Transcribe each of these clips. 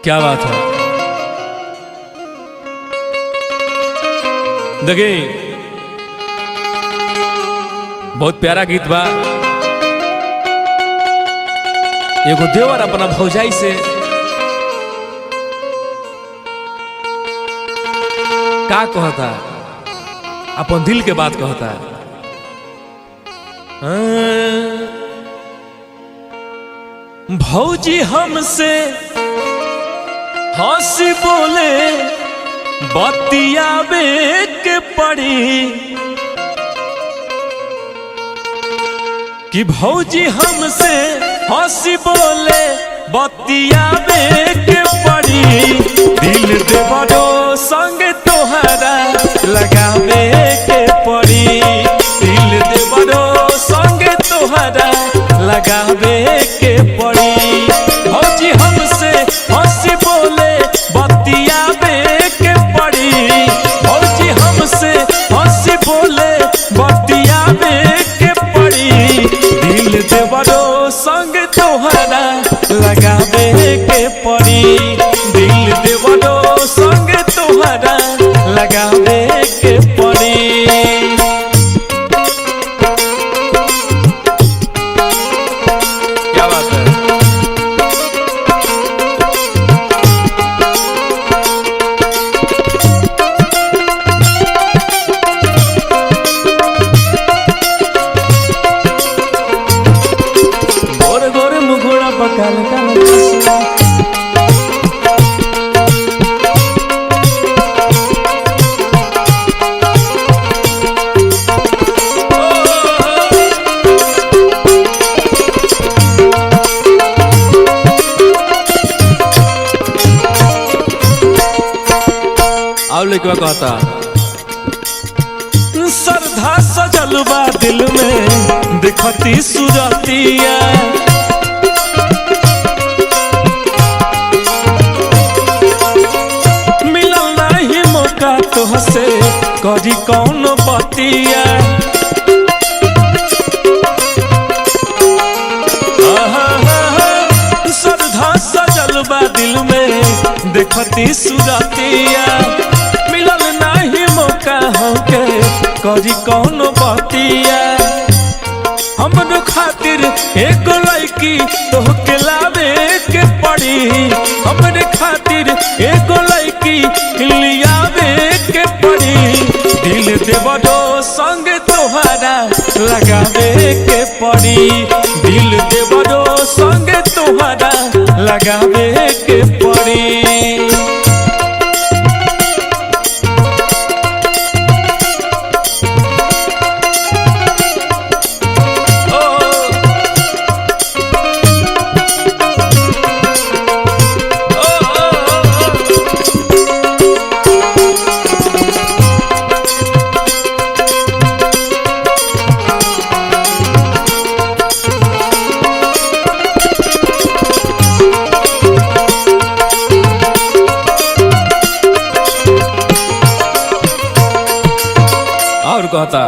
क्या बात है। देखिए बहुत प्यारा गीत बा। एगो देवर अपना भौजाई से का कहता, अपन दिल के बात कहता। भौजी हमसे हंसी बोले बतियावे के पड़ी कि भौजी हमसे हंसी बोले बतियावे के पड़ी। दिल देवरो संग तोहरा लगावे के पड़ी। दिल देवरो संग तोहरा लगावे के पड़ी। भौजी हमसे हंसी बोले बतियावे के पड़ी। भौजी हमसे हंसी बोले बतियावे के पड़ी। दिल देवरो संग तोहरा लगावे के पड़ी। दिल देवरो संग तोहरा लगावे के पड़ी। क्या बात है। गोरे गोरे मुखड़ा पकाल का लड़का कहता, श्रद्धा सजलवा दिल में दिखती सुरतिया। मिलल नहीं मौका तोहसे करी कौन बतिया। श्रद्धा सजलवा दिल में दिखती सुरतिया। मिलल नहीं मौका हमके करी कौन बतिया। हमरो खातिर एगो लड़की तोहके लावे के पड़ी। हमरे खातिर एगो लड़की लियावे के पड़ी। दिल देवरो संग तोहरा लगावे के पड़ी। दिल देवरो संग तोहरा लगावे के पड़ी। और कहता,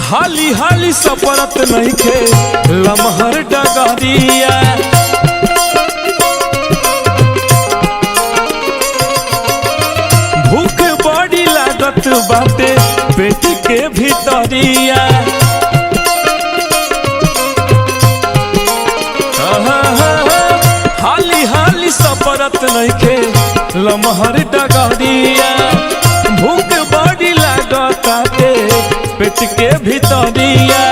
हाली हाली सपरत नहीं खे लमहर डगरिया। भूख बड़ी लागत बाटे पेट के भीतरिया। हाली हाली सपरत नहीं खे लमहर डगरिया। भूख बड़ी लागताटे पेट के भीतरिया।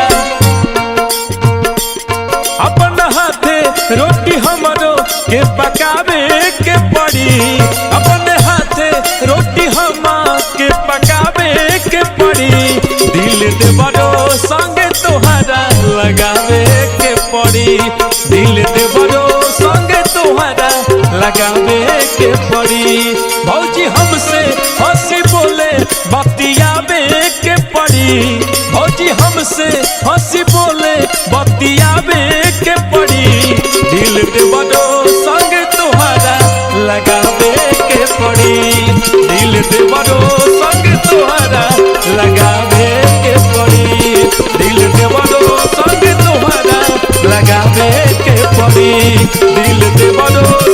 अपन हाथे रोटी हमरो के पकावे के पड़ी। अपन हाथे रोटी हम के पकावे के पड़ी। दिल देवरो संग तोहरा लगावे के पड़ी। दिल देवरो संग तोहरा लगावे के पड़ी। भौजी हमसे हंसी बोले बतियावे के पड़ी। भौजी हमसे हंसी बोले बतियावे के पड़ी। दिल देवरो संग तोहरा लगावे के पड़ी। दिल देवरो संग तोहरा लगावे के पड़ी। दिल देवरो संग तोहरा लगावे के पड़ी दिल दे बड़ो